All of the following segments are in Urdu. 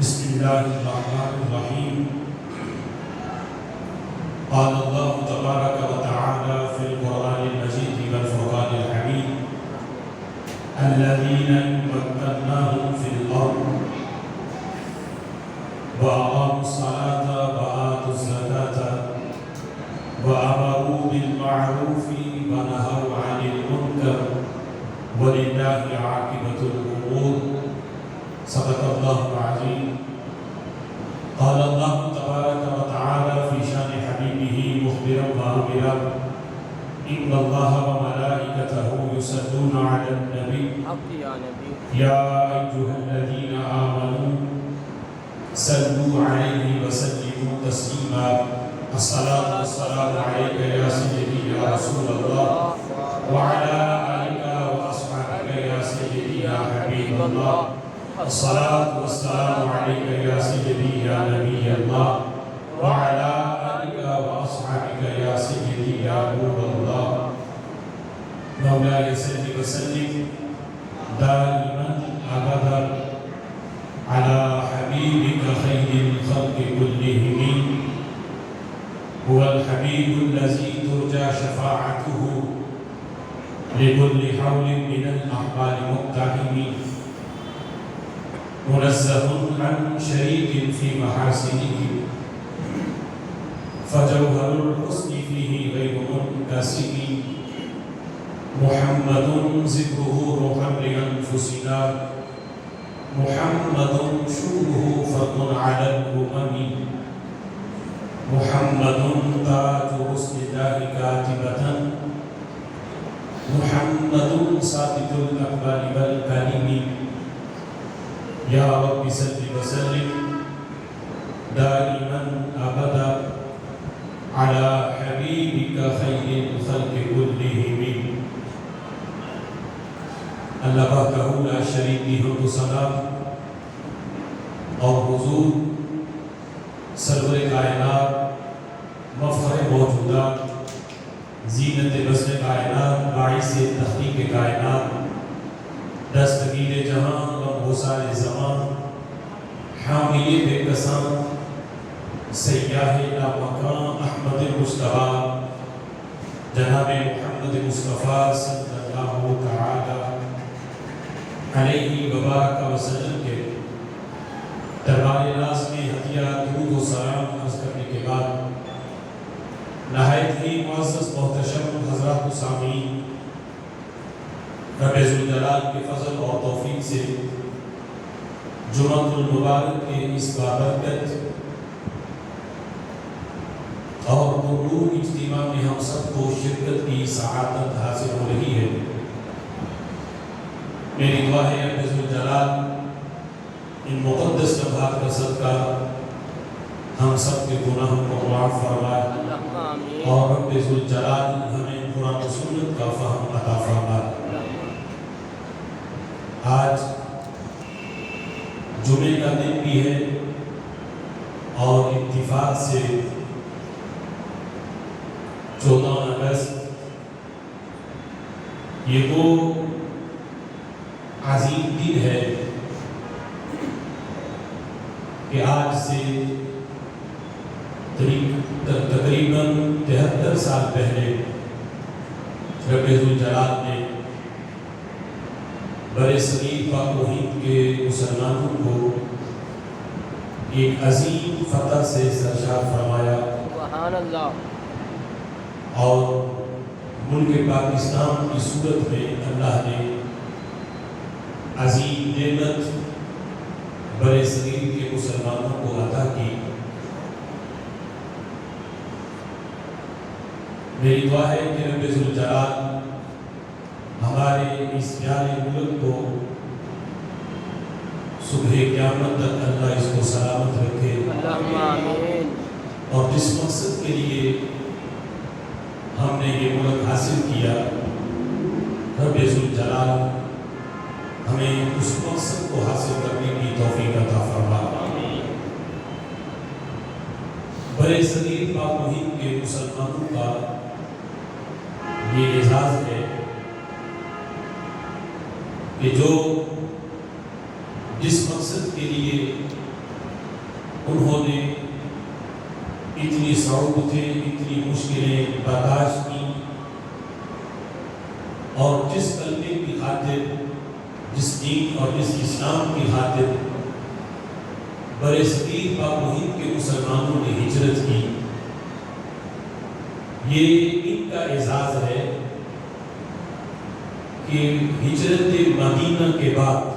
بسم الله الرحمن الرحيم. قال الله تبارك وتعالى في القرآن المجيد والفرقان الحميد: الذين مكناهم في الأرض وأقاموا الصلاة وآتوا الزكاة وأمروا بالمعروف ونهوا عن المنكر ولله عاقبة الأمور. صدق الله العظيم. قال الله تبارك وتعالى في شان حبيبه مخبرا وآمرا: إن الله وملائكته يصلون على النبي يا أيها الذين آمنوا صلوا عليه وسلموا تسليما. الصلاة والسلام عليك يا سيدي يا رسول الله وعلى آلك وأصحابك يا سيدي يا حبيب الله. الصلاة والسلام عليك يا سيدي يا نبي الله وعلى آلك وأصحابك يا سيدي يا نور الله. مولاي صل وسلم دائما أبدا على حبيبك خير الخلق كلهم. هو الحبيب الذي ترجى شفاعته لكل حول من الأحوال مقتحم. منزه عن شريك في محاسنه فجوهر الحسن فيه غير منكسر. محمد ذكره روحا لأنفسنا، محمد شكره فضل على الأمم. محمد تاج حسن الله كاتبة، محمد صادق الأقبال والكلم. يا رب صل وسلم دائما أبدا على حبيبك خير الخلق كلهم. اللہ وحدہ لا شریک حمد و ثنا اور حضور سرور کائنات مفخر موجودات زینت بزم کائنات باعث تخلیق کائنات دستگیر جہاں غوثار زمان حامل بے کساں سیاح لامکان احمد مصطفیٰ جناب محمد مصطفیٰ صلی اللہ تعالی علیہ وبارک وسلم کے دربار ناز میں ہدیہ درود و سلام عرض کرنے کے بعد نہایت ہی معزز محتشم حضرات و سامعین، رب ذوالجلال کے فضل اور توفیق سے جمعۃ المبارک کے اس بابرکت اور پرنور اجتماع میں ہم سب کو شرکت کی سعادت حاصل ہو رہی ہے۔ میری دعا ہے رب ذوالجلال ان مقدس لمحات کا صدقہ ہم سب کے گناہوں کو معاف فرمائے اور رب ذوالجلال ہمیں قرآن و سنت کا فہم عطا فرمائے۔ آج جمعے کا دن بھی ہے اور اتفاق سے 14 اگست یہ وہ عظیم دن ہے کہ آج سے تقریباً 73 سال پہلے رب ذوالجلال نے برے صغیر پاک و ہند کے مسلمانوں کو ایک عظیم فتح سے سرشار فرمایا سبحان اللہ، اور ملک پاکستان کی صورت میں اللہ نے عظیم نعمت برے صغیر کے مسلمانوں کو عطا کی۔ میری دعا ہے کہ رب ذوالجلال ہمارے اس پیارے ملک کو صبح قیامت تک اللہ اس کو سلامت رکھے، اور جس مقصد کے لیے ہم نے یہ ملک حاصل کیا رب ذوالجلال ہمیں اس مقصد کو حاصل کرنے کی توفیق عطا فرمائے۔ برے صغیر پاک و ہند کے مسلمانوں کا یہ اعزاز ہے کہ جو جس مقصد کے لیے انہوں نے اتنی صعوبتیں، اتنی مشکلیں برداشت کی، اور جس کلمے کی خاطر، جس دین اور جس اسلام کی خاطر برِ صغیر پاک محیط کے مسلمانوں نے ہجرت کی، یہ ان کا اعزاز ہے کہ ہجرت مدینہ کے بعد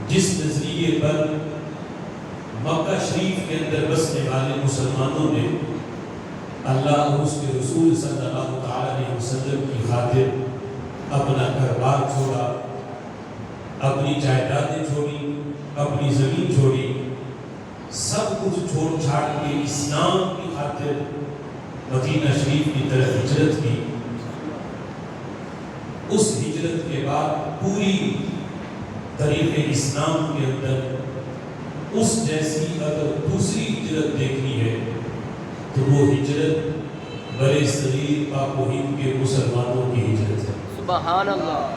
جس نظریے پر مکہ شریف کے اندر بسنے والے مسلمانوں نے اللہ اور اس کے رسول صلی اللہ تعالیٰ علیہ وسلم کی خاطر اپنا گھر بار چھوڑا، اپنی جائیدادیں چھوڑی، اپنی زمین چھوڑی، سب کچھ چھوڑ چھاڑ کے اسلام کی خاطر مدینہ شریف کی طرف ہجرت کی، اس ہجرت کے بعد پوری تاریخ اسلام کے اندر اس جیسی اگر دوسری ہجرت دیکھنی ہے تو وہ ہجرت برِ صغیر پاک محیط کے مسلمانوں کی ہجرت ہے۔ سبحان اللہ۔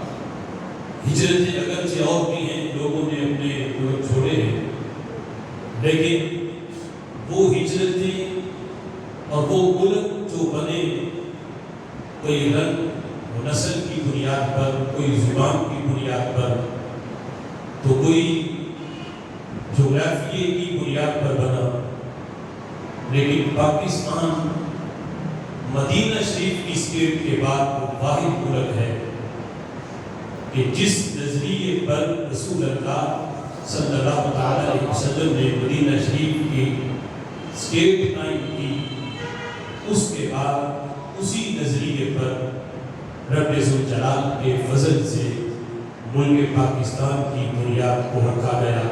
ہجرتیں اگرچہ اور بھی ہیں، لوگوں نے اپنے ملک چھوڑے ہیں، لیکن وہ ہجرتیں اور وہ ملک جو بنے کوئی رنگ و نسل کی بنیاد پر، کوئی زبان کی بنیاد پر، تو کوئی جغرافیے کی بنیاد پر بنا، لیکن پاکستان مدینہ شریف کی اسٹیٹ کے بعد وہ واحد ملک ہے کہ جس نظریے پر رسول اللہ صلی اللہ تعالیٰ علیہ وسلم نے مدینہ شریف کی اسٹیٹ قائم کی، اس کے بعد اسی نظریے پر رب ذوالجلال کے فضل سے ملک پاکستان کی بنیاد کو رکھا گیا،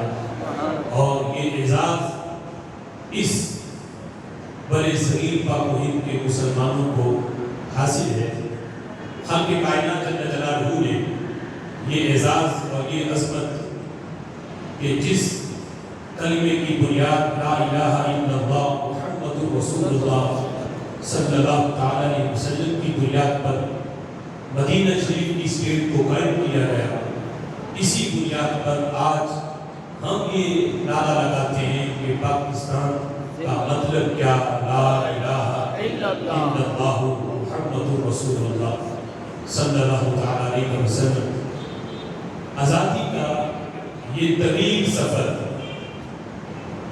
اور یہ اعزاز اس برِ صغیر پاک محیط کے مسلمانوں کو حاصل ہے۔ خالق کائنات جل جلالہ نے یہ اعزاز اور یہ عظمت کہ جس کلمے کی بنیاد لا الہ الا اللہ محمد رسول اللہ صلی اللہ تعالیٰ علیہ وسلم کی بنیاد پر مدینہ شریف کی اسٹیٹ کو قائم کیا گیا، اسی بنیاد پر آج ہم یہ نعرہ لگاتے ہیں کہ پاکستان کا مطلب کیا؟ لا الہ الا اللہ محمد رسول اللہ صلی اللہ تعالیٰ علیہ وسلم۔ آزادی کا یہ طویل سفر،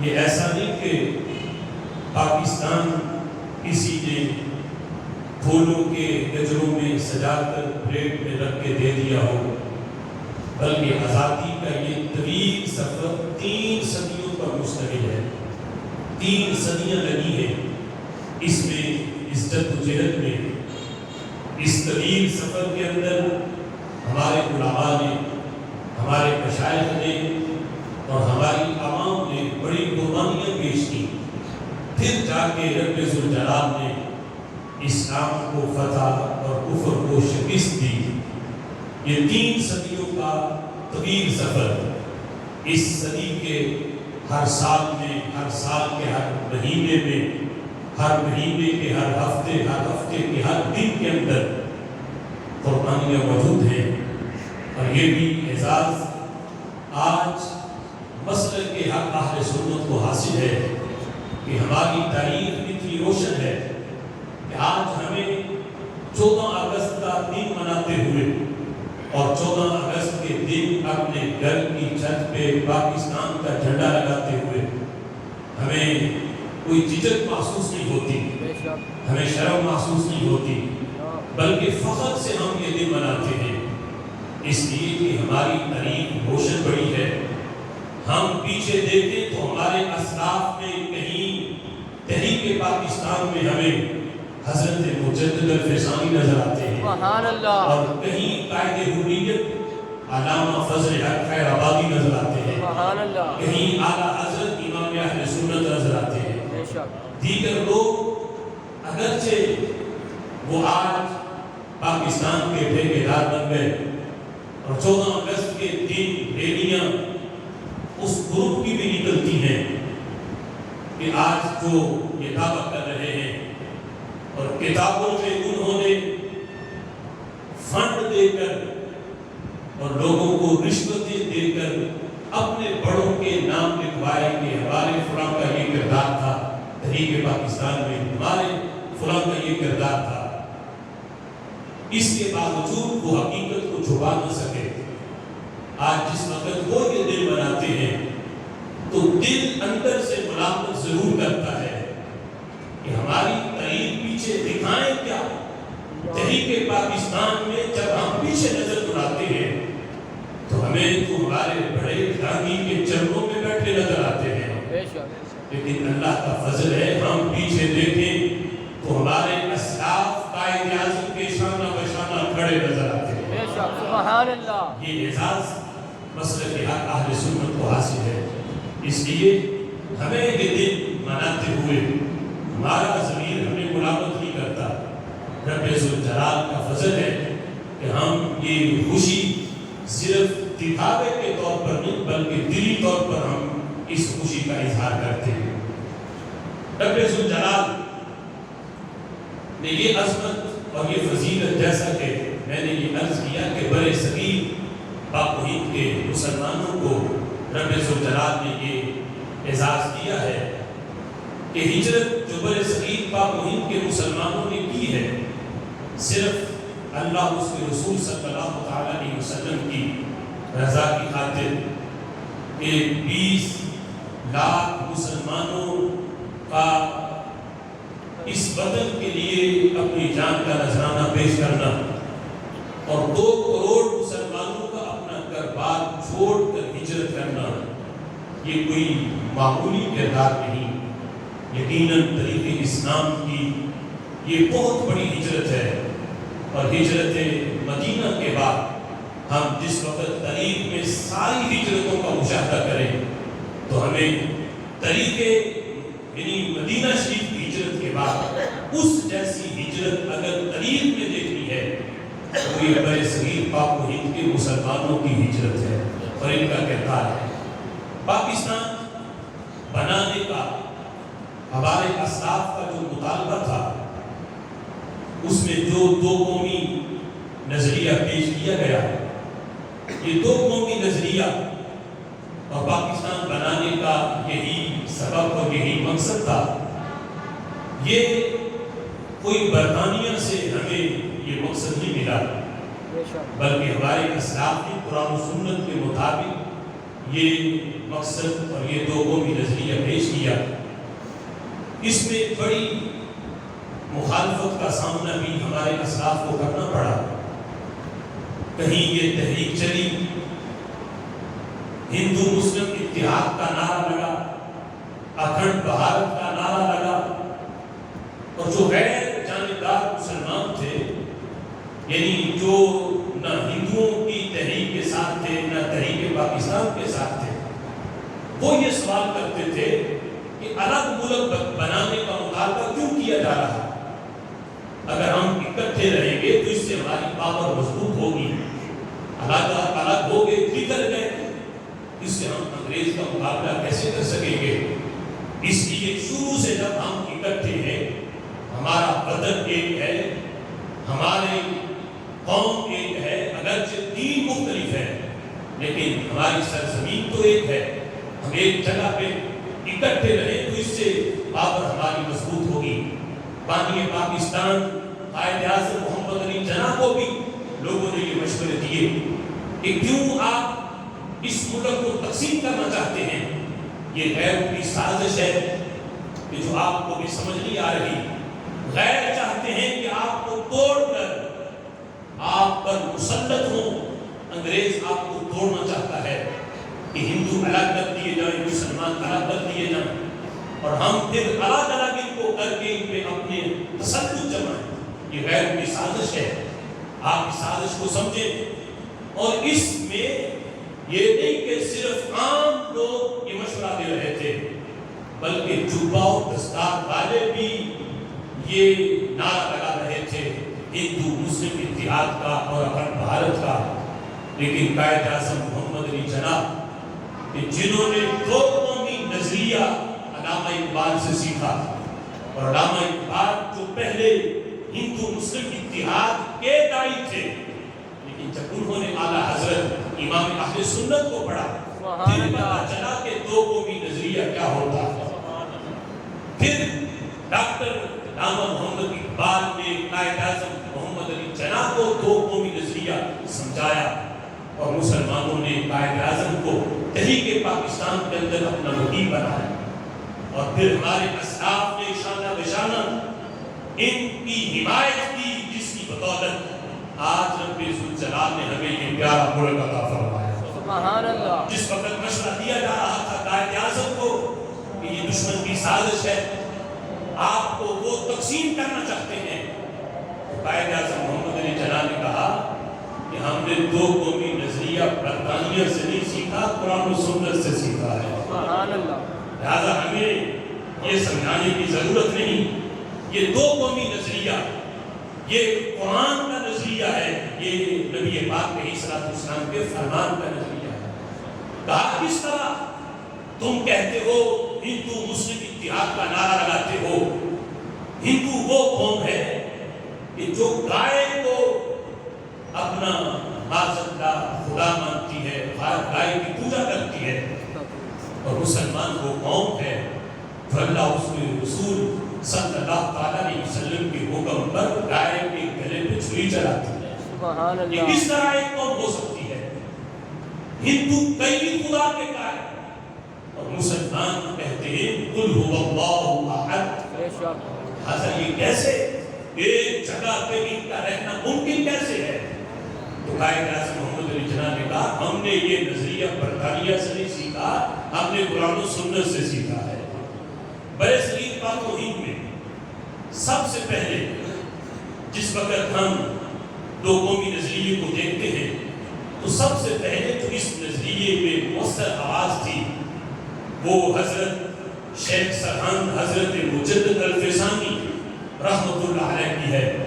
یہ ایسا نہیں کہ پاکستان کسی نے پھولوں کے گجروں میں سجا کر پلیٹ میں رکھ کے دے دیا ہو، بلکہ آزادی کا یہ طویل سفر 3 صدیوں پر مشتمل ہے۔ 3 صدیاں لگی ہیں اس میں، اس جدوجہد میں، اس طویل سفر کے اندر ہمارے علماء نے، ہمارے مشائخ نے اور ہماری عوام نے بڑی قربانیاں پیش کی، پھر جا کے رب ذوالجلال نے اسلام کو فتح اور کفر کو شکست دی۔ یہ 3 صدیوں کا طویل سفر، اس صدی کے ہر سال میں، ہر سال کے ہر مہینے میں، ہر مہینے کے ہر ہفتے کے ہر دن کے اندر قربانیاں موجود ہیں، اور یہ بھی اعزاز آج مسلک کے حق اہل سنت کو حاصل ہے کہ ہماری تاریخ اتنی روشن ہے کہ آج ہمیں 14 اگست کا دن مناتے ہوئے اور 14 اگست کے دن اپنے گھر کی چھت پہ پاکستان کا جھنڈا لگاتے ہوئے ہمیں کوئی جھجک محسوس نہیں ہوتی، ہمیں شرم محسوس نہیں ہوتی، بلکہ فخر سے ہم یہ دن مناتے ہیں، اس لیے کہ ہماری تاریخ روشن بڑی ہے۔ ہم پیچھے دیکھیں تو ہمارے اسلاف میں کہیں تحریک پاکستان میں ہمیں حضرت مجدد الفیضانی نظر آتے ہیں، اور کہیں قائد حریت علامہ فضل حق خیر آبادی نظر آتے ہیں، کہیں اعلیٰ حضرت امام اہل سنت نظر آتے ہیں۔ دیگر لوگ اگرچہ وہ آج پاکستان کے ٹھیکیدار بن گئے، اور 14 اگست کے دن ریلیاں اس گروپ کی بھی نکلتی ہیں کہ آج جو یہ دعویٰ کر رہے ہیں، اور کتابوں میں انہوں نے فنڈ دے کر اور لوگوں کو رشوتیں دے کر اپنے بڑوں کے نام لکھوائے کہ ہمارے فلاں کا یہ کردار تھا تحریک پاکستان میں، ہمارے فلاں کا یہ کردار تھا، اس کے باوجود وہ حقیقت کو چھپا نہ سکے۔ آج جس وقت وہ یہ دل بناتے ہیں تو دل اندر سے ملامت ضرور کرتا ہے کہ ہماری تحریک پیچھے دکھائیں کیا۔ تحریک پاکستان میں جب ہم پیچھے نظر دوڑاتے ہیں تو ہمیں تو ہمارے بڑے گاندھی کے چرنوں میں بیٹھے نظر آتے ہیں، لیکن اللہ کا فضل ہے ہم پیچھے دیکھیں تو ہمارے اسلاف قائد اعظم کے شانہ بشانہ کھڑے نظر آتے ہیں۔ سبحان اللہ۔ یہ اعزاز مسلک حق اہل سنت کو حاصل ہے، اس لیے ہمیں یہ دن مناتے ہوئے ہمارا ضمیر ہمیں ملامت نہیں کرتا۔ رب ذوالجلال کا فضل ہے کہ ہم یہ خوشی صرف دکھاوے کے طور پر نہیں بلکہ دلی طور پر ہم اس خوشی کا اظہار کرتے ہیں۔ رب ذوالجلال نے یہ عظمت اور یہ فضیلت، جیسا کہ میں نے یہ عرض کیا کہ برے صغیر پاک و ہند کے مسلمانوں کو رب ذوالجلال نے یہ اعزاز دیا ہے کہ ہجرت جو برے صغیر پاک و ہند کے مسلمانوں نے کی ہے، صرف اللہ اس کے رسول صلی اللہ علیہ وسلم کی رضا کی خاطر کہ 20 لاکھ مسلمانوں کا اس وطن کے لیے اپنی جان کا نذرانہ پیش کرنا اور 2 کروڑ مسلمانوں کا اپنا گھر بار چھوڑ کر ہجرت کرنا، یہ کوئی معمولی کردار نہیں۔ یقیناً طریق اسلام کی یہ بہت بڑی ہجرت ہے، اور ہجرت مدینہ کے بعد ہم جس وقت تاریخ میں ساری ہجرتوں کا مشاہدہ کریں تو ہمیں طریق یعنی مدینہ شریف کی ہجرت کے بعد اس جیسی ہجرت اگر تاریخ میں دیکھنی ہے تو یہ برے صغیر پاک و ہند کے مسلمانوں کی ہجرت ہے اور ان کا کردار ہے۔ پاکستان بنانے کا ہمارے اسلاف کا جو مطالبہ تھا، اس میں جو 2 قومی نظریہ پیش کیا گیا، یہ 2 قومی نظریہ اور پاکستان بنانے کا یہی سبب اور یہی مقصد تھا۔ یہ کوئی برطانیہ سے ہمیں یہ مقصد نہیں ملا، بلکہ ہمارے اسلاف نے قرآن و سنت کے مطابق یہ مقصد اور یہ 2 قومی نظریہ پیش کیا۔ اس میں بڑی مخالفت کا سامنا بھی ہمارے اسلاف کو کرنا پڑا۔ کہیں یہ تحریک چلی، ہندو مسلم اتحاد کا نعرہ لگا، اکھنڈ بھارت کا نعرہ لگا، اور جو غیر جانبدار مسلمان تھے، یعنی جو نہ ہندوؤں کی تحریک کے ساتھ تھے نہ تحریک پاکستان کے ساتھ تھے، وہ یہ سوال کرتے تھے کہ الگ ملک بنانے کا مطالبہ کیوں کیا جا رہا ہے؟ اگر ہم اکٹھے رہیں گے تو اس سے ہماری پاور مضبوط ہوگی، الگ ہو گئے بکھر گئے، اس سے ہم انگریز کا مقابلہ کیسے کر سکیں گے؟ اس لیے شروع سے جب ہم اکٹھے ہیں، ہمارا وطن ایک ہے، ہماری قوم ایک ہے، اگرچہ دین مختلف ہے لیکن ہماری سرزمین تو ایک ہے، ہم ایک جگہ پہ اکٹھے رہیں تو اس سے پاور ہماری مضبوط ہوگی۔ بانی پاکستان قائد اعظم محمد علی جناح کو بھی لوگوں نے یہ مشورے دیے کہ کیوں آپ اس ملک کو تقسیم کرنا چاہتے ہیں؟ یہ غیر کی سازش ہے کہ جو آپ کو بھی سمجھ نہیں آ رہی۔ غیر چاہتے ہیں کہ آپ کو توڑ کر آپ پر مسلط ہوں، انگریز آپ کو توڑنا چاہتا ہے کہ ہندو الگ کر دیے جائیں، مسلمان الگ کر دیے جائیں، اور ہم پھر الگ الگ ان کو کر کے ان پہ اپنے تسلط جمائیں۔ یہ غیر کی سازش ہے، آپ اس سازش کو سمجھیں۔ اور اس میں یہ نہیں کہ صرف عام لوگ یہ مشورہ دے رہے تھے، بلکہ جبہ و دستار والے بھی یہ نعرہ لگا رہے تھے ہندو مسلم اتحاد کا اور اکھنڈ بھارت کا۔ لیکن قائد اعظم محمد علی جناح کہ جنہوں نے 2 قومی نظریہ علامہ اقبال سے سیکھا، اور علامہ اقبال جو پہلے ہندو مسلم اتحاد کے داعی تھے، لیکن جب انہوں نے اعلیٰ حضرت امام اہل سنت کو پڑھا پھر پتا چلا کہ دو قومی نظریہ کیا ہوتا ہے. پھر ڈاکٹر علامہ محمد اقبال نے قائد اعظم محمد علی جناح کو دو قومی نظریہ سمجھایا اور مسلمانوں نے قائد اعظم کو تحریک پاکستان کے اندر اپنا وکیل بنایا. اور پھر ہمارے اسلاف نے شانہ بشانہ ان کی حمایت کی، جس کی بدولت آج رب ذوالجلال نے ہمیں یہ پیارا ملک عطا فرمایا. سبحان اللہ. جس وقت مشورہ دیا جا رہا تھا قائد اعظم کو کہ یہ دشمن کی سازش ہے، آپ کو وہ تقسیم کرنا چاہتے ہیں، قائد اعظم محمد علی جناح نے کہا کہ ہم نے دو قومی نظریہ برطانیہ سے نہیں سیکھا، قرآن و سنت سے سیکھا ہے. سبحان اللہ. لہذا ہمیں یہ سمجھانے کی ضرورت نہیں، یہ دو قومی نظریہ یہ قرآن کا نظریہ ہے، یہ نبی پاک علیہ السلام کے فرمان کا نظریہ ہے. کہا کس طرح تم کہتے ہو ہندو مسلم اتحاد کا نعرہ لگاتے ہو، ہندو وہ قوم ہے کہ جو گائے کو اپنا معذاللہ خدا مانتی ہے، گائے کی پوجا کرتی ہے، اور مسلمان وہ قوم ہے جو اللہ اس کے رسول صلی اللہ علیہ وسلم کے حکم پر گائے کے گلے پہ چھری چلاتی ہے. سبحان اللہ. یہ کس طرح ایک قوم ہو سکتی ہے؟ ہندو کئی خدا کے گائے اور مسلمان کہتے ہیں قل هو اللہ احد. حضرت یہ کیسے ایک جگہ پہ ان کا رہنا ممکن کیسے ہے؟ تو قائد اعظم محمد علی جناح نے کہا ہم نے یہ نظریہ برطانیہ سے نہیں سیکھا، ہم نے قرآن و سنت سے سیکھا ہے. برے صغیر پاک و ہند میں سب سے پہلے جس وقت ہم دو قومی نظریے کو دیکھتے ہیں تو سب سے پہلے جو اس نظریے میں مؤثر آواز تھی وہ حضرت شیخ سرہند حضرت مجدد الفسانی رحمۃ اللہ علیہ کی ہے،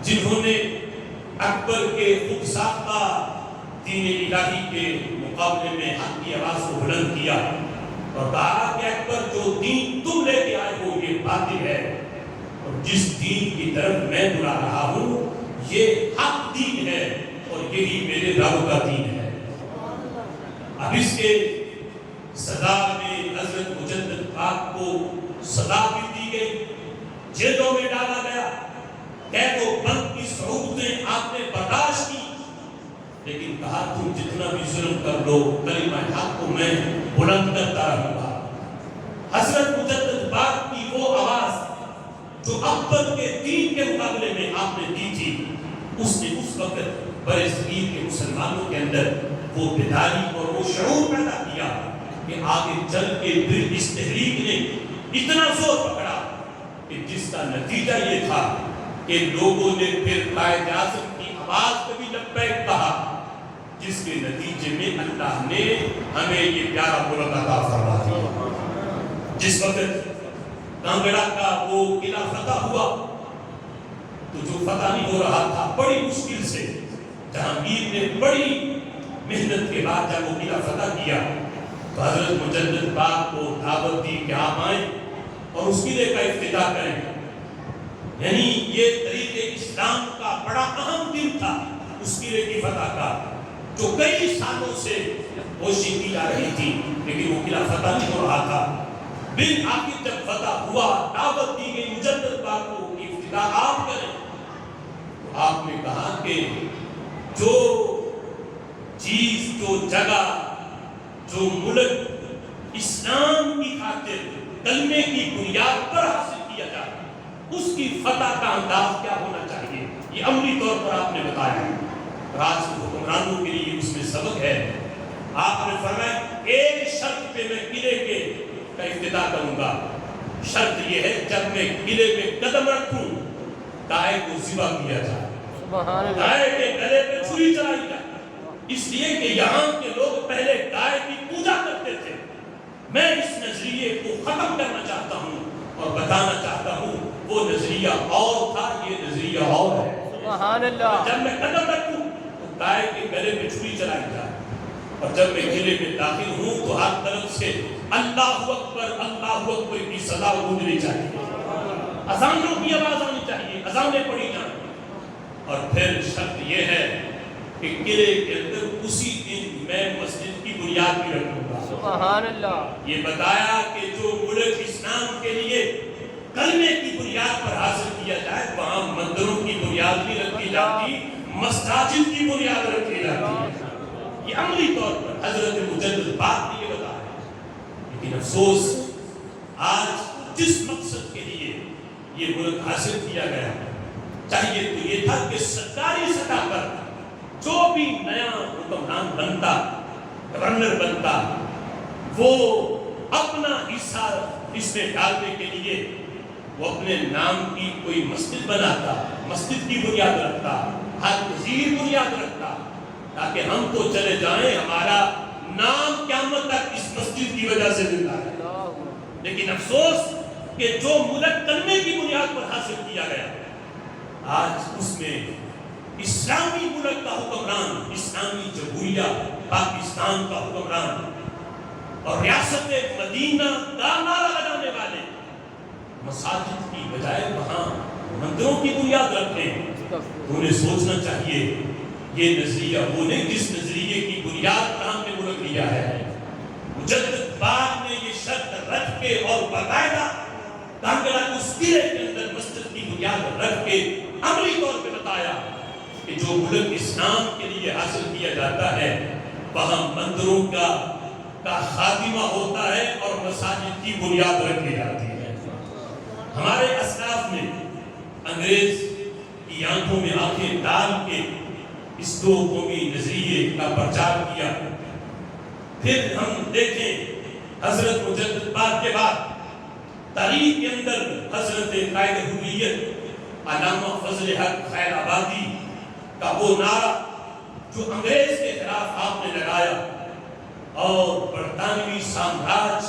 جنہوں نے اکبر کے خود ساختہ دین الہی کے مقابلے میں حق کی آواز کو بلند کیا اور کہا کہ اکبر جو دین تم لے کے آئے ہو یہ باطل ہے، اور جس دین کی طرف میں بلا رہا ہوں یہ حق دین ہے اور یہی میرے رب کا دین ہے. اب اس کے صدا میں حضرت مجدد پاک کو صدا بھی دی گئی، جیلوں میں ڈالا گیا، قید و بند کی صعوبتیں آپ نے برداشت کی، لیکن کہا تم جتنا بھی ظلم کر لو کلمہ حق کو میں بلند کرتا رہوں گا. حضرت مجدد پاک کی وہ آواز جو اکبر کے دین کے مقابلے میں آپ نے دی تھی، اس نے اس وقت برے صغیر کے مسلمانوں کے اندر وہ بیداری اور وہ شعور پیدا کیا کہ آگے چل کے پھر اس تحریک نے اتنا زور پکڑا کہ جس کا نتیجہ یہ تھا کہ لوگوں نے پھر قائد اعظم کی آواز کبھی لبیک کہا، جس کے نتیجے میں اللہ نے ہمیں یہ پیارا ملک عطا فرما دیا. جس وقت کانگڑا کا وہ قلعہ فتح ہوا تو جو فتح نہیں ہو رہا تھا بڑی مشکل سے جہانگیر نے بڑی محنت کے بعد جب وہ قلعہ فتح کیا تو حضرت مجدد پاک کو دعوت دی کہ آپ آئیں اور اس قلعے کا افتتاح کریں. یعنی یہ طریق اسلام کا بڑا اہم دن تھا اس قلعے کی فتح کا، جو کئی سالوں سے کوشش کی جا رہی تھی لیکن وہ قلعہ فتح نہیں ہو رہا تھا. بالآخر جب فتح ہوا دعوت دی گئی مجدد پاک کو کہ افتتاح آپ کریں، تو آپ نے کہا کہ جو چیز جو جگہ جو ملک اسلام کی خاطر کلمے کی بنیاد پر حاصل کیا جائے اس کی فتح کا انداز کیا ہونا چاہیے، یہ عملی طور پر آپ نے بتایا. راج کے حکمرانوں کے لیے اس میں سبق ہے. آپ نے فرمایا ایک شرط پہ میں قلعے کے کا افتتاح کروں گا، شرط یہ ہے جب میں قلعے میں قدم رکھوں گائے کو ذبح کیا جائے، گائے کے گلے پہ چھری چلائی جائے، اس لیے کہ یہاں کے لوگ پہلے گائے کی پوجا کرتے تھے. میں اس نظریے کو ختم کرنا چاہتا ہوں اور بتانا چاہتا ہوں وہ نظریہ اور تھا، یہ نظریہ اور ہے. سبحان اللہ. جب میں قدم رکھوں تو گائے کے گلے پہ چھری چلائی جائے، اور جب میں قلعے میں داخل ہوں تو ہر طرف سے اللہ اکبر کی صدا گونجنی چاہیے، اذانوں کی آواز آنی چاہیے، اذانیں پڑھی جائیں. اور پھر شرط یہ ہے کہ قلعے کے اندر اسی دن میں مسجد کی بنیاد بنیاد بھی رکھوں گا۔ سبحان اللہ۔ یہ بتایا کہ جو ملک اسلام کے لیے کلمے کی بنیاد پر حاصل کیا جائے وہاں مندروں کی بنیاد نہیں رکھی جاتی، مساجد کی بنیاد رکھی جاتی۔ یہ عملی طور پر حضرت مجدد بات نے یہ بتایا، لیکن افسوس آج جس مقصد کے لیے یہ ملک حاصل کیا گیا چاہیے تو یہ تھا کہ سرکاری سطح پر جو بھی نیا حکمران بنتا، گورنر بنتا، وہ اپنا حصہ اس میں ڈالنے کے لیے وہ اپنے نام کی کوئی مسجد بناتا، مسجد کی بنیاد رکھتا، ہر وزیر بنیاد رکھتا، تاکہ ہم تو چلے جائیں، ہمارا نام قیامت تک اس مسجد کی وجہ سے زندہ ہے۔ لیکن افسوس کہ جو ملک کلمے کی بنیاد پر حاصل کیا گیا آج اس میں اسلامی ملک کا حکمران، اسلامی جمہوریہ پاکستان کا حکمران اور ریاست مدینہ کا نعرہ لگانے والے مساجد کی بجائے وہاں مندروں کی بنیاد رکھیں۔ انہیں سوچنا چاہیے یہ نظریہ وہ نہیں جس نظریے کی بنیاد پر ہم نے ملک لیا ہے۔ مجدد بعد نے یہ شرط رکھ کے اور باقاعدہ کانگڑا اس قلعے کے اندر مسجد کی بنیاد رکھ کے عملی طور پہ بتایا کہ جو ملک اسلام کے لیے حاصل کیا جاتا ہے وہاں مندروں کا خاتمہ ہوتا ہے اور مساجد کی بنیاد رکھی جاتی ہے۔ ہمارے اسلاف نے انگریز کی آنکھوں میں آنکھیں ڈال کے اس دو قومی نظریے کا پرچار کیا۔ پھر ہم دیکھیں حضرت مجدد بعد کے بعد تاریخ کے اندر حضرت قائد حریت علامہ فضل حق خیر آبادی کا وہ نعرہ جو انگریز کے خلاف آپ نے لگایا اور برطانوی سامراج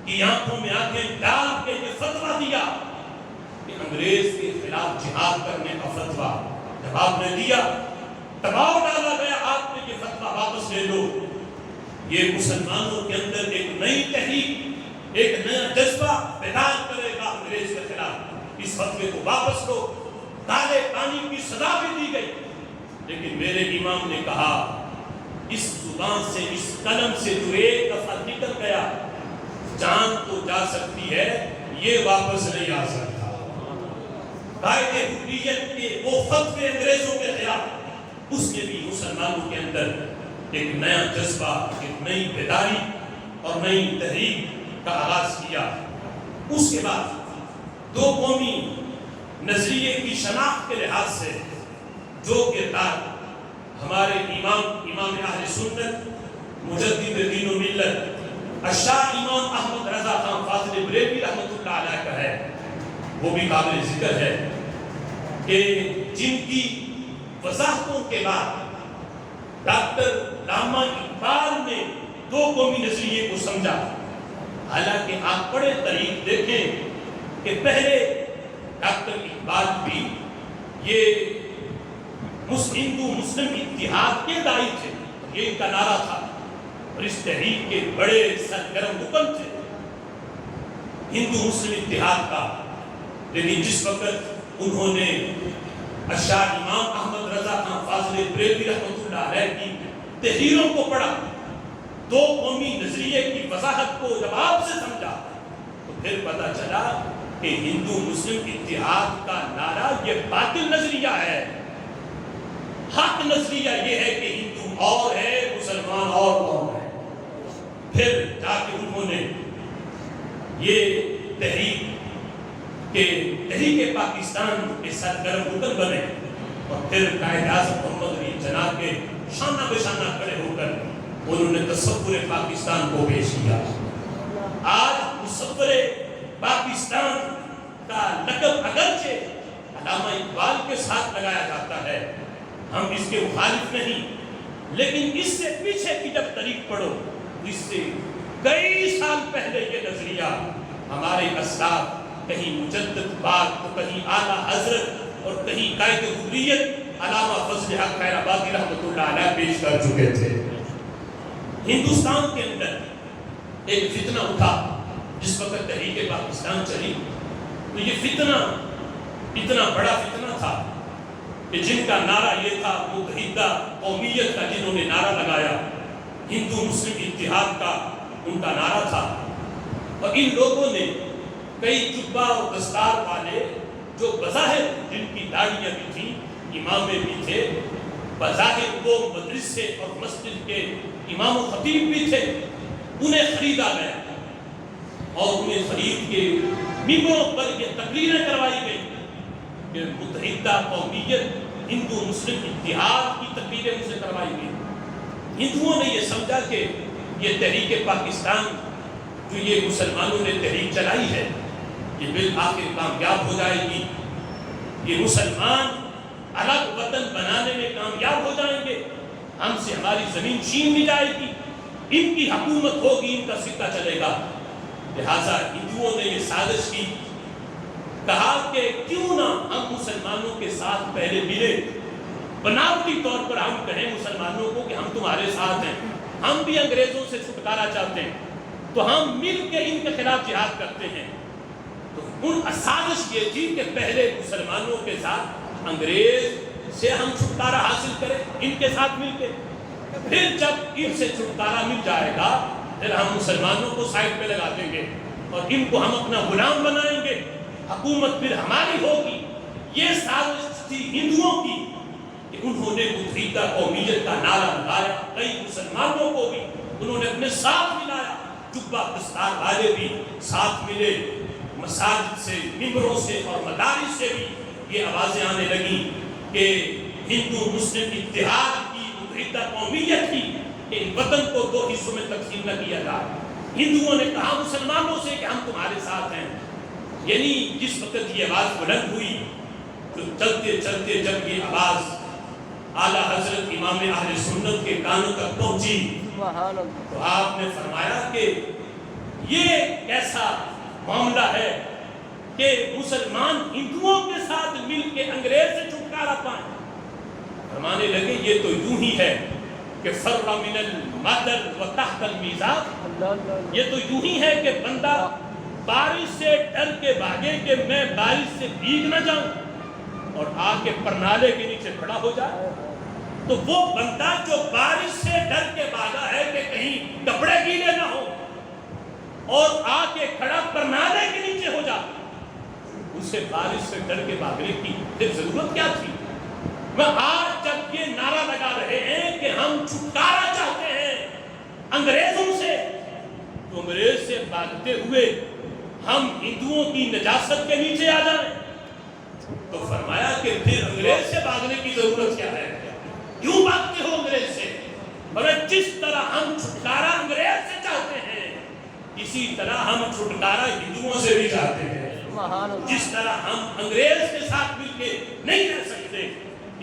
کی آنکھوں میں آنکھیں ڈال کے یہ فتویٰ دیا کہ انگریز کے خلاف جہاد کرنے کا فتویٰ جب آپ نے دیا، دباؤ ڈالا گیا آپ نے یہ فتویٰ واپس لے لو۔ یہ مسلمانوں کے اندر ایک نئی تحریک، ایک نیا جذبہ بیدار کرے گا انگریز کے خلاف، اس فتوے کو واپس لو۔ کالے پانی کی سزا بھی دی گئی، لیکن میرے امام نے کہا اس زبان سے، اس قلم سے جو ایک دفعہ نکل گیا جان تو جا سکتی ہے، یہ واپس نہیں آ سکتا۔ قائد حریت کے وہ فتوے انگریزوں کے خلاف، اس نے بھی مسلمانوں کے اندر ایک نیا جذبہ، ایک نئی بیداری اور نئی تحریک کا آغاز کیا۔ اس کے بعد دو قومی نظریے کی شناخت کے لحاظ سے جو کردار ہمارے امام اہل سنت مجدد دین و ملت الشاہ امام احمد رضا خان فاضل بریلوی رحمۃ اللہ علیہ کا ہے وہ بھی قابل ذکر ہے کہ جن کی وضاحتوں کے بعد ڈاکٹر علامہ اقبال نے دو قومی نظریے کو سمجھا۔ حالانکہ آپ پڑھے تاریخ دیکھیں کہ پہلے ڈاکٹر اقبال بھی یہ ہندو مسلم اتحاد کے داعی تھے، یہ ان کا نعرہ تھا اور اس تحریک کے بڑے سرگرم رکن تھے ہندو مسلم اتحاد کا۔ لیکن جس وقت انہوں نے الشاہ امام احمد رضا خان فاضل بریلوی رحمۃ اللہ علیہ کی تحریروں کو پڑھا، دو قومی نظریے کی وضاحت کو جب آپ سے سمجھا تو پھر پتہ چلا کہ ہندو مسلم اتحاد کا نعرہ یہ باطل نظریہ ہے۔ حق نظریہ یہ ہے کہ ہندو اور ہے، مسلمان اور ہے۔ پھر جا کے انہوں نے یہ تحریک پاکستان کے سرگرم رکن بنے اور پھر قائد اعظم محمد علی جناح کے شانہ بہ شانہ کھڑے ہو کر انہوں نے تصور پاکستان کو پیش کیا۔ آج تصور پاکستان کا لقب اگرچہ علامہ اقبال کے ساتھ لگایا جاتا ہے، ہم اس کے مخالف نہیں، لیکن اس سے پیچھے کی جب تاریخ پڑھو اس سے کئی سال پہلے یہ نظریہ ہمارے اسلاف کہیں مجدد بات تو کہیں اعلیٰ حضرت اور کہیں قائد حریت علامہ فضل حق خیر آبادی رحمۃ اللہ علیہ پیش کر چکے تھے۔ ہندوستان کے اندر ایک فتنہ اٹھا جس وقت تحریک پاکستان چلی، تو یہ فتنہ اتنا بڑا فتنہ تھا کہ جن کا نعرہ یہ تھا متحدہ قومیت کا جنہوں نے نعرہ لگایا ہندو مسلم اتحاد کا ان کا نعرہ تھا، اور ان لوگوں نے کئی جبہ اور دستار والے جو بظاہر جن کی داڑیاں بھی تھیں، امامیں بھی تھے، بظاہر وہ مدرسے اور مسجد کے امام و خطیب بھی تھے، انہیں خریدا گیا اور انہیں خرید کے ممبروں پر یہ تقریریں کروائی گئی کہ متحدہ قومیت ہندو مسلم اتحاد کی تقریریں ان سے کروائی گئی۔ ہندوؤں نے یہ سمجھا کہ یہ تحریک پاکستان جو یہ مسلمانوں نے تحریک چلائی ہے یہ بالآخر کامیاب ہو جائے گی، یہ مسلمان الگ وطن بنانے میں کامیاب ہو جائیں گے، ہم سے ہماری زمین چھین لی جائے گی، ان کی حکومت ہوگی، ان کا سکہ چلے گا۔ لہٰذا ہندوؤں نے یہ سازش کی، کہا کہ کیوں نہ ہم مسلمانوں کے ساتھ پہلے ملے، بناوٹی طور پر ہم کہیں مسلمانوں کو کہ ہم تمہارے ساتھ ہیں، ہم بھی انگریزوں سے چھٹکارا چاہتے ہیں، تو ہم مل کے ان کے خلاف جہاد کرتے ہیں۔ تو ان سازش یہ تھی کہ پہلے مسلمانوں کے ساتھ انگریز سے ہم چھٹکارا حاصل کریں ان کے ساتھ مل کے، پھر جب ان سے چھٹکارا مل جائے گا پھر ہم مسلمانوں کو سائڈ پہ لگا دیں گے اور ان کو ہم اپنا غلام بنائیں گے، حکومت پھر ہماری ہوگی۔ یہ سازش تھی ہندوؤں کی کہ انہوں نے متحدہ قومیت کا نعرہ لگایا، کئی مسلمانوں کو بھی انہوں نے اپنے ساتھ ملایا، جبہ دستار والے بھی ساتھ ملے، مساجد سے، ممبروں سے اور مدارس سے بھی یہ آوازیں آنے لگیں کہ ہندو مسلم اتحاد کی، متحدہ قومیت کی، کہ وطن کو دو حصوں میں تقسیم نہ کیا جائے۔ ہندوؤں نے کہا مسلمانوں سے کہ ہم تمہارے ساتھ ہیں، یعنی جس وقت یہ آواز بلند ہوئی تو چلتے چلتے جب یہ آواز اعلیٰ حضرت امام اہل سنت کے کانوں تک پہنچی تو آپ نے فرمایا کہ یہ کیسا معاملہ ہے کہ مسلمان ہندوؤں کے ساتھ مل کے انگریز سے چھٹکارا پائیں۔ فرمانے لگے یہ تو یوں ہی ہے کہ فر من المطر وتحت المیزان، یہ تو یوں ہی ہے کہ بندہ بارش سے ڈر کے بھاگے کہ میں بارش سے بھیگ نہ جاؤں اور آ کے پرنالے کے نیچے کھڑا ہو جائے، تو وہ بندہ جو بارش سے ڈر کے بھاگا ہے کہ کہیں کپڑے گیلے نہ ہو اور آ کے کھڑا پرنالے کے نیچے ہو جائے، اسے بارش سے ڈر کے بھاگنے کی پھر ضرورت کیا تھی؟ میں آج جب یہ نعرہ لگا رہے ہیں کہ ہم چھٹکارا چاہتے ہیں انگریزوں سے، تو انگریز سے بھاگتے ہوئے ہم ہندوؤں کی نجاست کے نیچے آ جائیں، تو فرمایا کہ پھر انگریز سے بھاگنے کی ضرورت کیا ہے؟ کیوں بھاگتے ہو انگریز سے؟ اور جس طرح ہم چھٹکارا انگریز سے چاہتے ہیں اسی طرح ہم چھٹکارا ہندوؤں سے بھی چاہتے ہیں۔ جس طرح ہم انگریز کے ساتھ مل کے نہیں رہ سکتے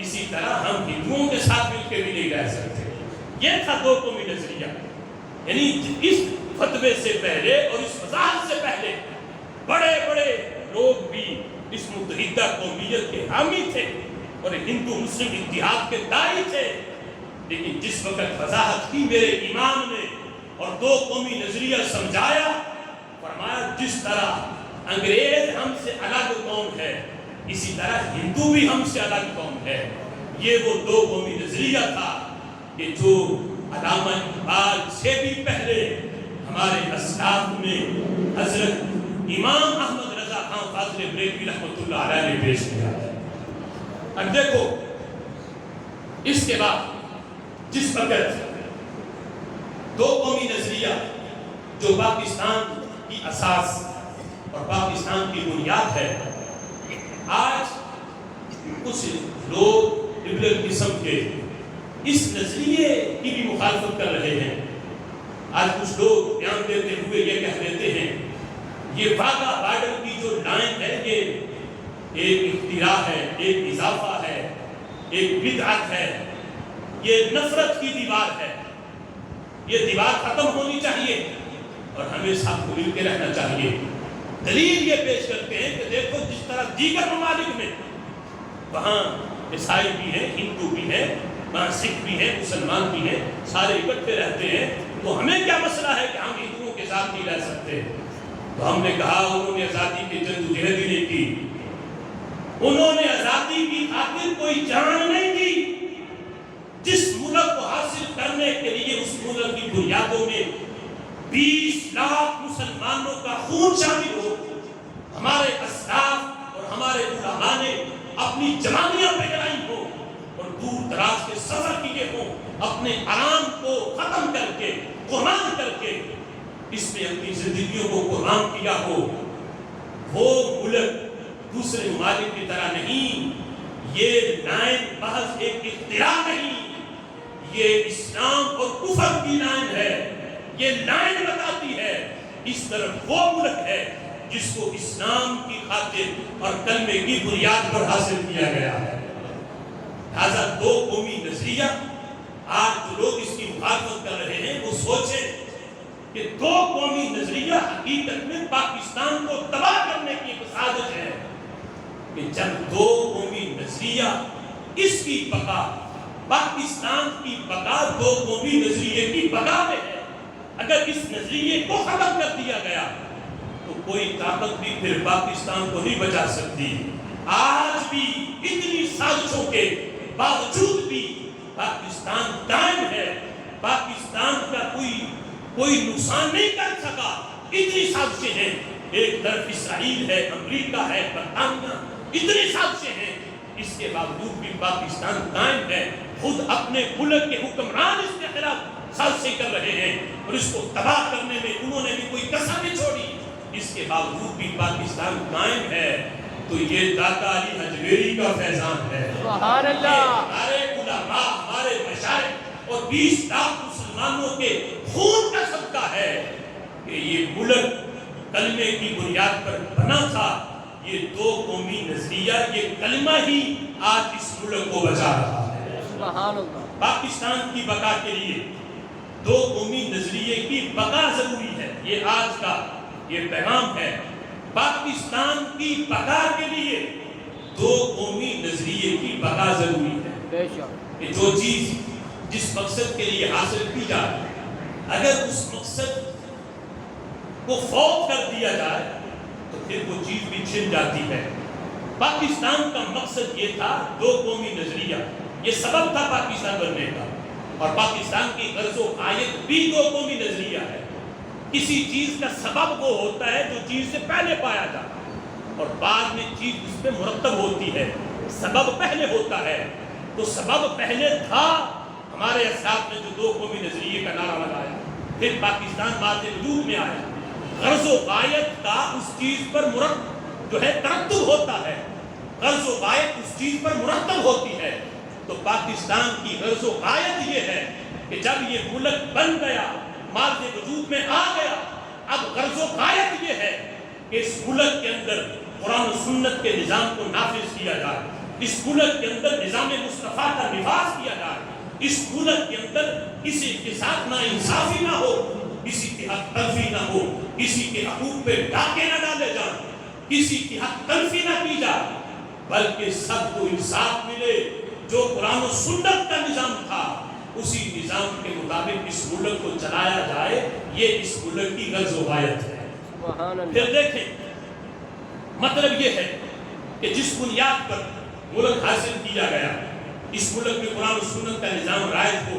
اسی طرح ہم ہندوؤں کے ساتھ مل کے بھی نہیں رہ سکتے۔ یہ تھا دو قومی نظریہ، یعنی اس فتوے سے پہلے اور اس وضاحت سے پہلے بڑے بڑے لوگ بھی اس متحدہ قومیت کے حامی تھے اور ہندو مسلم اتحاد کے داعی تھے، لیکن جس وقت وضاحت کی میرے امام نے اور دو قومی نظریہ سمجھایا، فرمایا جس طرح انگریز ہم سے الگ قوم ہے اسی طرح ہندو بھی ہم سے الگ قوم ہے۔ یہ وہ دو قومی نظریہ تھا کہ جو علامہ اقبال سے بھی پہلے ہمارے اسلاف میں حضرت امام احمد رضا خان فاضل بریلوی رحمۃ اللہ علیہ نے پیش کیا ہے۔ اب دیکھو اس کے بعد جس وقت دو قومی نظریہ جو پاکستان کی اساس اور پاکستان کی بنیاد ہے، آج کچھ لوگ لبرل قسم کے اس نظریے کی بھی مخالفت کر رہے ہیں۔ آج کچھ لوگ بیان دیتے ہوئے یہ کہہ دیتے ہیں یہ واگا بارڈر کی جو لائن ہے یہ ایک اختراع ہے، ایک اضافہ ہے، ایک بدعت ہے، یہ نفرت کی دیوار ہے، یہ دیوار ختم ہونی چاہیے اور ہمیں ساتھ مل کے رہنا چاہیے۔ دلیل یہ پیش کرتے ہیں کہ دیکھو جس طرح دیگر ممالک میں وہاں عیسائی بھی ہیں، ہندو بھی ہیں، وہاں سکھ بھی ہیں، مسلمان بھی ہیں، سارے اکٹھے رہتے ہیں، تو ہمیں کیا مسئلہ ہے کہ ہم ہندوؤں کے ساتھ نہیں رہ سکتے؟ تو ہم نے کہا انہوں نے آزادی کی جدوجہد ہی نہیں کی، انہوں نے آزادی کی خاطر کوئی جان نہیں دی، جس ملک کو حاصل کرنے کے لیے اس ملک کی بنیادوں میں 20 لاکھ مسلمانوں کا خون شامل ہو، ہمارے اسلاف اور ہمارے علماء نے اپنی جوانیاں پہ لڑائی ہو اور دور دراز کے سفر کیے ہوں، اپنے آرام کو ختم کر کے قربان کر کے اس میں اپنی زندگیوں کو قربان کیا ہو، وہ ملک دوسرے ممالک کی طرح نہیں، یہ لائن محض ایک اختراع نہیں، یہ اسلام اور کفر کی لائن ہے، یہ لائن بتاتی ہے اس طرف وہ ملک ہے جس کو اسلام کی خاطر اور کلمے کی بنیاد پر حاصل کیا گیا ہے۔ لہذا دو قومی نظریہ، آج جو لوگ اس کی مخالفت کر رہے ہیں وہ سوچیں کہ دو قومی نظریہ حقیقت میں پاکستان کو تباہ کرنے کی ایک سازش ہے، کہ جب دو قومی نظریہ اس کی بقا، پاکستان کی بقا دو قومی نظریے کی بقا میں ہے، اگر اس نظریے کو ختم کر دیا گیا تو کوئی طاقت بھی پھر پاکستان کو نہیں بچا سکتی۔ آج بھی اتنی سازشوں کے باوجود بھی پاکستان قائم ہے، پاکستان کا کوئی نقصان نہیں کر سکا، اتنی سازشیں ہیں، ایک طرف اسرائیل ہے، امریکہ ہے، برطانیہ، اتنی سازشیں ہیں، اس کے باوجود بھی پاکستان قائم ہے، خود اپنے ملک کے حکمران اس کے خلاف سازشیں کر رہے ہیں اور اس کو تباہ کرنے میں انہوں نے بھی کوئی کسر نہیں چھوڑی، اس کے باوجود بھی پاکستان قائم ہے۔ تو یہ داتا علی حجویری کا فیضان ہے، سبحان اللہ، ہمارے علماء، ہمارے مشائخ اور 20 لاکھ مسلمانوں کے خون کا صدقہ ہے کہ یہ ملک کلمے کی بنیاد پر بنا تھا۔ یہ دو قومی نظریہ، یہ کلمہ ہی آج اس ملک کو بچا رہا ہے۔ سبحان اللہ، پاکستان کی بقا کے لیے دو قومی نظریے کی بقا ضروری ہے، یہ آج کا یہ پیغام ہے۔ پاکستان کی بقا کے لیے دو قومی نظریے کی بقا ضروری ہے، بے شک، کہ جو چیز جس مقصد کے لیے حاصل کی جائے، اگر اس مقصد کو فوت کر دیا جائے تو پھر وہ چیز بھی چھن جاتی ہے۔ پاکستان کا مقصد یہ تھا دو قومی نظریہ، یہ سبب تھا پاکستان بننے کا، اور پاکستان کی غرض و غایت بھی دو قومی نظریہ ہے۔ کسی چیز کا سبب وہ ہوتا ہے جو چیز سے پہلے پایا جاتا ہے، اور بعد میں چیز اس پہ مرتب ہوتی ہے، سبب پہلے ہوتا ہے۔ تو سبب پہلے تھا، ہمارے اسلاف نے جو دو قومی نظریے کا نعرہ لگایا، پھر پاکستان بعد وجود میں آیا، غرض و غایت کا اس چیز پر جو ہے ترتب ہوتا ہے، غرض و غایت اس چیز پر مرتب ہوتی ہے۔ تو پاکستان کی غرض و غایت یہ ہے کہ جب یہ ملک بن گیا، مارد وجود میں آ گیا، اب غرض و غایت یہ ہے کہ اس ملک کے اندر قرآن و سنت کے نظام کو نافذ کیا جائے، اس ملک کے اندر نظام مصطفیٰ کا نفاذ کیا جائے، اس ملک کے اندر کسی کے ساتھ نا انصافی نہ ہو، کسی کے حق تلفی نہ ہو، کسی کے حقوق پہ ڈاکے نہ ڈالے جائیں، کسی کی حق تلفی نہ کی جائے، بلکہ سب کو انصاف ملے۔ جو قرآن و سنت کا نظام تھا اسی نظام کے مطابق اس ملک کو چلایا جائے، یہ اس ملک کی غرض و غایت ہے۔ پھر دیکھیں، مطلب یہ ہے کہ جس بنیاد پر ملک حاصل کیا گیا، اس ملک میں قرآن و سنت کا نظام رائج ہو۔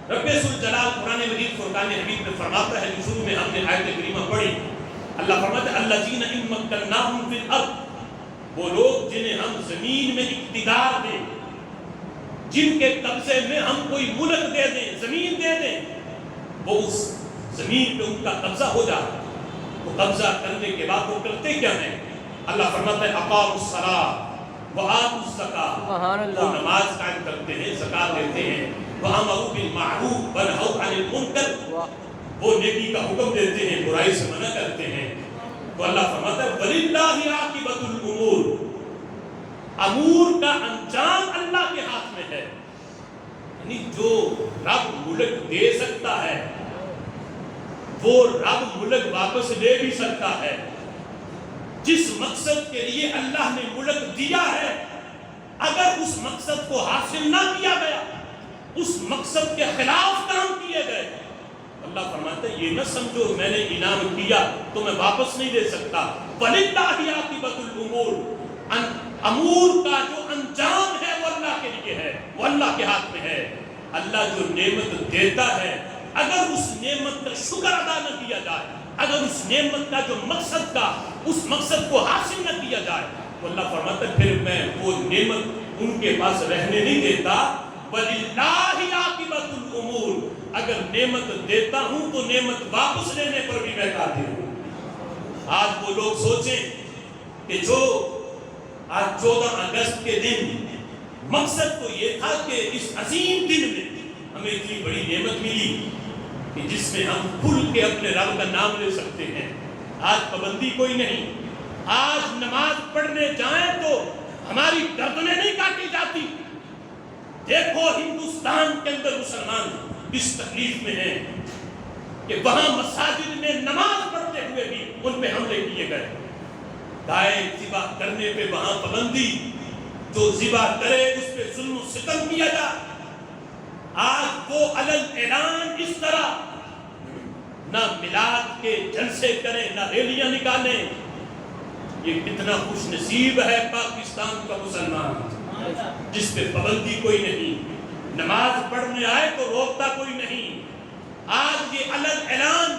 رب ذوالجلال قرآن مجید فرقان حمید میں فرماتا ہے، شروع میں ہم نے آیت کریمہ پڑھی، اللہ فرماتا ہے الذین ان مکناہم فی الارض، وہ لوگ جنہیں ہم زمین میں اقتدار دیں، جن کے قبضے میں ہم کوئی ملک دے دیں، زمین دے دیں، وہ اس زمین پہ ان کا قبضہ ہو جائے۔ تو قبضہ کرنے کے بعد وہ کرتے کیا ہیں؟ اللہ فرماتا ہے اقاموا الصلاۃ وآتوا الزکاۃ، وہ نماز قائم کرتے ہیں، زکات دیتے ہیں، وامروا بالمعروف ونہوا عن المنکر، وہ نیکی کا حکم دیتے ہیں، برائی سے منع کرتے ہیں۔ تو اللہ فرماتا ہے وللہ عاقبۃ الامور، امور کا انجام اللہ کے ہاتھ میں ہے۔ یعنی جو رب ملک دے سکتا ہے وہ رب ملک واپس لے بھی سکتا ہے۔ جس مقصد کے لیے اللہ نے ملک دیا ہے، اگر اس مقصد کو حاصل نہ کیا گیا، اس مقصد کے خلاف کام کیے گئے، اللہ فرماتا ہے یہ نہ سمجھو میں نے انعام کیا تو میں واپس نہیں دے سکتا۔ وَلِلَّهِ عَاقِبَةُ الْأُمُورِ، امور کا جو انجام ہے وہ اللہ کے لیے ہے، وہ اللہ کے ہاتھ میں ہے۔ اللہ جو نعمت دیتا ہے اگر اس نعمت کا شکر ادا نہ کیا جائے، اگر اس نعمت کا جو مقصد کا اس مقصد کو حاصل نہ کیا جائے، تو اللہ فرماتا ہے پھر میں وہ نعمت ان کے پاس رہنے نہیں دیتا. وَلِلَّهِ عَاقِبَةُ الْأُمُورِ، اگر نعمت دیتا ہوں تو نعمت واپس لینے پر بھی میں قادر ہوں. آج وہ لوگ سوچیں کہ جو آج 14 اگست کے دن مقصد تو یہ تھا کہ اس عظیم دن میں ہمیں اتنی بڑی نعمت ملی کہ جس میں ہم کھل کے اپنے رب کا نام لے سکتے ہیں. آج پابندی کوئی نہیں. آج نماز پڑھنے جائیں تو ہماری گردنیں نہیں کاٹی جاتی. دیکھو ہندوستان کے اندر مسلمان اس تکلیف میں ہیں کہ وہاں مساجد میں نماز پڑھتے ہوئے بھی ان پہ حملے کیے گئے. گائے ذبح کرنے پہ وہاں پابندی، جو ذبح کرے اس پہ ظلم و ستم کیا جائے. آج وہ علن اعلان اس طرح نہ میلاد کے جلسے کریں نہ ریلیاں نکالیں. یہ کتنا خوش نصیب ہے پاکستان کا مسلمان جس پہ پابندی کوئی نہیں. نماز پڑھنے آئے تو روکتا کوئی نہیں. آج یہ علن اعلان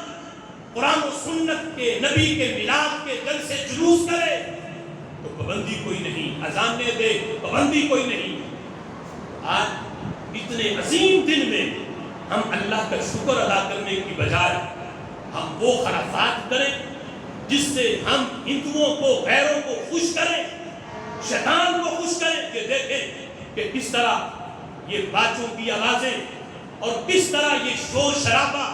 قرآن و سنت کے نبی کے میلاد کے جلسے جلوس کرے تو پابندی کوئی نہیں. اذانیں دے پابندی کوئی نہیں. آج اتنے عظیم دن میں ہم اللہ کا شکر ادا کرنے کی بجائے ہم وہ خرافات کریں جس سے ہم ہندوؤں کو غیروں کو خوش کریں، شیطان کو خوش کریں. کہ دیکھیں کہ کس طرح یہ باجوں کی آوازیں اور کس طرح یہ شور شرابہ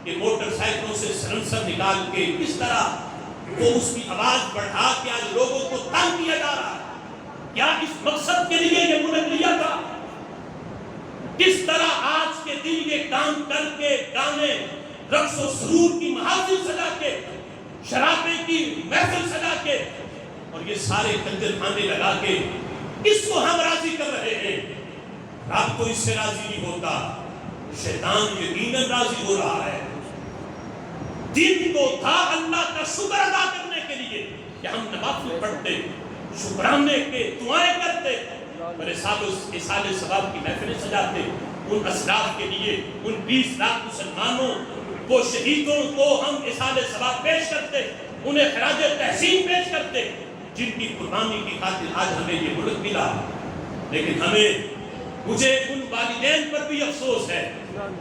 کہ موٹر سائیکلوں سے سلنسر نکال کے کس طرح وہ اس کی آواز بڑھا کے آج لوگوں کو تنگ کیا جا رہا ہے. کیا اس مقصد کے لیے یہ ملک لیا تھا؟ کس طرح آج کے دن یہ کام کر کے گانے رقص و سرور کی محافل سجا کے شرابے کی محفل سجا کے اور یہ سارے کنجر خانے لگا کے کس کو ہم راضی کر رہے ہیں؟ رب تو اس سے راضی نہیں ہوتا، شیطان یقیناً راضی ہو رہا ہے. دن تو تھا اللہ کا شکر ادا کرنے کے لیے کہ ہم نوافل پڑھتے، شکرانے کے دعائیں کرتے، بڑے سال ثواب کی محفلیں سجاتے ان اسلاف کے لیے، ان 20 لاکھ مسلمانوں وہ شہیدوں کو ہم اصال ثواب پیش کرتے، انہیں خراج تحسین پیش کرتے جن کی قربانی کی خاطر آج ہمیں یہ ملک ملا. لیکن مجھے ان والدین پر بھی افسوس ہے.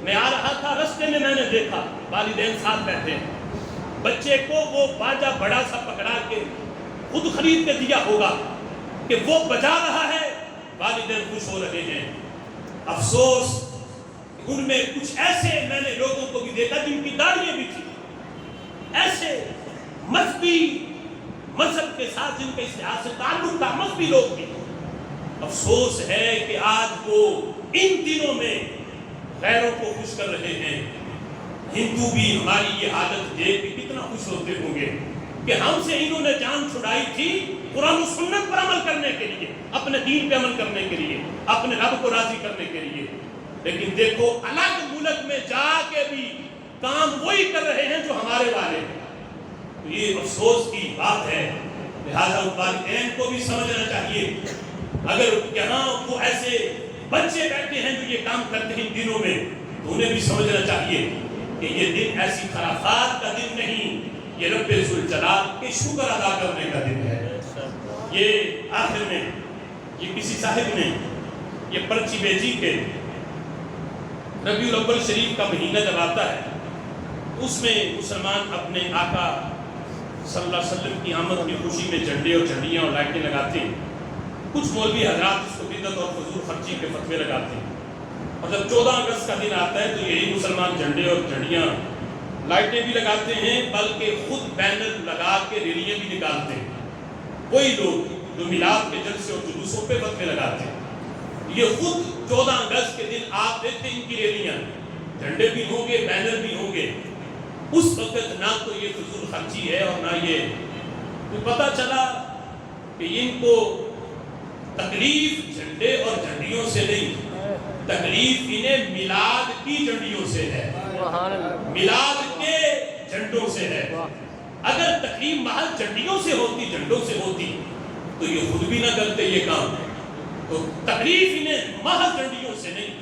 میں آ رہا تھا رستے میں نے دیکھا والدین ساتھ بیٹھے، بچے کو وہ باجا بڑا سا پکڑا کے خود خرید کے دیا ہوگا کہ وہ بجا رہا ہے، والدین خوش ہو رہے ہیں. افسوس ان میں کچھ ایسے میں نے لوگوں کو بھی دیکھا جن کی داڑھیاں بھی تھی، ایسے مذہبی مذہب کے ساتھ جن کے اتحاد سے تعلق تھا، مذہبی لوگ بھی. افسوس ہے کہ آج وہ ان دنوں میں غیروں کو خوش کر رہے ہیں. ہندو بھی ہماری یہ حالت دیکھ کے کتنا خوش ہوتے ہوں گے کہ ہم سے انہوں نے جان چھڑائی تھی قرآن و سنت پر عمل کرنے کے لیے، اپنے دین پہ عمل کرنے کے لیے، اپنے رب کو راضی کرنے کے لیے. لیکن دیکھو الگ ملک میں جا کے بھی کام وہی کر رہے ہیں جو ہمارے والے ہیں. تو یہ افسوس کی بات ہے. لہذا والدین کو بھی سمجھنا چاہیے، اگر یہاں وہ ایسے بچے بیٹھے ہیں جو یہ کام کرتے ہیں ان دنوں میں، تو انہیں بھی سمجھنا چاہیے کہ یہ دن ایسی خرافات کا دن نہیں، یہ رب ذوالجلال کے شکر ادا کرنے کا دن ہے. یہ آخر میں یہ کسی صاحب نے یہ پرچی بھیجی کہ ربیع الاول شریف کا مہینہ جب آتا ہے اس میں مسلمان اپنے آقا صلی اللہ علیہ وسلم کی آمد کی خوشی میں جھنڈے اور جھنڈیاں اور لائٹیں لگاتے ہیں. کچھ مولوی حضرات اس کو بدعت اور فضول خرچی کے فتوے لگاتے ہیں. اور جب 14 اگست کا دن آتا ہے تو یہی مسلمان جھنڈے اور جھنڈیاں لائٹیں بھی لگاتے ہیں، بلکہ خود بینر لگا کے ریلیاں بھی نکالتے ہیں. وہی لوگ جو میلاد کے جلسے اور جلوسوں پہ فتوے لگاتے ہیں، یہ خود 14 اگست کے دن آپ دیکھتے ہیں ان کی ریلیاں، جھنڈے بھی ہوں گے، بینر بھی ہوں گے. اس وقت نہ تو یہ فضول خرچی ہے اور نہ یہ پتہ چلا کہ ان کو تکلیف جھنڈے اور جھنڈیوں سے نہیں، تکلیف انہیں میلاد کی جھنڈیوں سے ہے، میلاد کے جھنڈوں سے ہے. اگر تکلیف محض جھنڈیوں سے ہوتی، جھنڈوں سے ہوتی تو یہ خود بھی نہ کرتے یہ کام. تو تکلیف انہیں محض جھنڈیوں سے نہیں.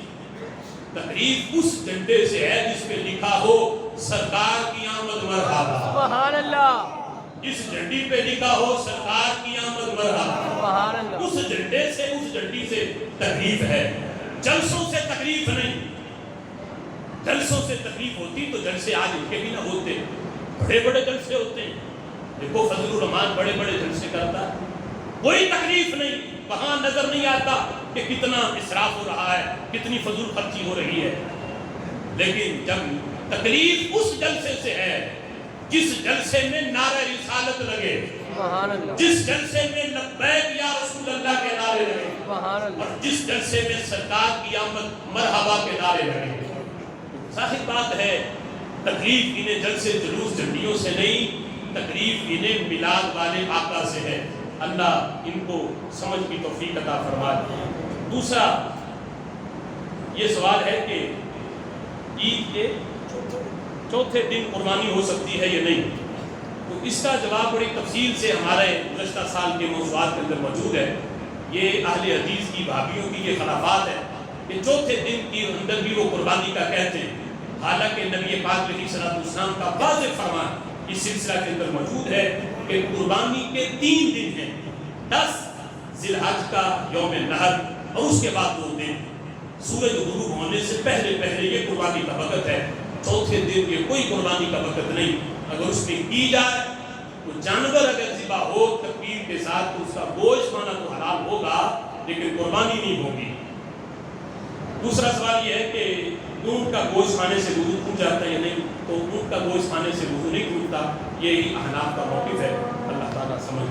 تقریب اس جھنڈے سے ہے جس پہ لکھا ہو سرکار کی آمد مرحبا. سبحان اللہ. جس جھنڈی پہ لکھا ہو سرکار کی آمد مرحبا, سبحان اللہ. اس جھنڈے سے, اس جھنڈی سے تقریب ہے. جلسوں سے تقریب نہیں. جلسوں سے تقریب ہوتی تو جلسے آج ان کے بھی نہ ہوتے. بڑے بڑے جلسے ہوتے ہیں. دیکھو فضل الرحمان بڑے بڑے جلسے کرتا ہے, کوئی تکلیف نہیں. وہاں نظر نہیں آتا کہ کتنا اسراف ہو رہا ہے, کتنی فضول خرچی ہو رہی ہے. لیکن جب تکلیف اس جلسے سے ہے جس جلسے میں نعرہ رسالت لگے, سبحان اللہ. جس جلسے میں لبیک یا رسول اللہ کے نعرے لگے, سبحان اللہ. اور جس جلسے میں سرکار کی آمد مرحبا کے نعرے لگے. ظاہر بات ہے تکلیف انہیں جلسے جلوس جھنڈیوں سے نہیں, تکلیف انہیں میلاد والے آقا سے ہے. اللہ ان کو سمجھ کی توفیق عطا فرما دے. دوسرا یہ سوال ہے کہ عید کے چوتھے دن قربانی ہو سکتی ہے یا نہیں. تو اس کا جواب بڑی تفصیل سے ہمارے گزشتہ سال کے موضوعات کے اندر موجود ہے. یہ اہل حدیث کی بھابھیوں کی یہ خرافات ہے کہ چوتھے دن کے اندر بھی وہ قربانی کا کہتے ہیں, حالانکہ نبی پاک علیہ السلام کا واضح فرمان اس سلسلہ کے اندر موجود ہے کہ قربانی کے 3 دن ہیں, 10 ذی الحج کا یوم نحر اور اس کے بعد 2 دن. سورج غروب ہونے سے پہلے پہلے یہ قربانی کا وقت ہے. چوتھے دن یہ کوئی قربانی کا وقت نہیں. اگر اس میں کی جائے تو جانور اگر ذبح ہو تکبیر کے ساتھ تو اس کا گوشت کھانا تو حلال ہوگا لیکن قربانی نہیں ہوگی. دوسرا سوال یہ ہے کہ اونٹ کا گوشت کھانے سے وضو ٹوٹ جاتا ہے یا نہیں. تو اونٹ کا گوشت کھانے سے وضو نہیں ٹوٹتا, یہی احناف کا موقف ہے. اللہ تعالیٰ سمجھ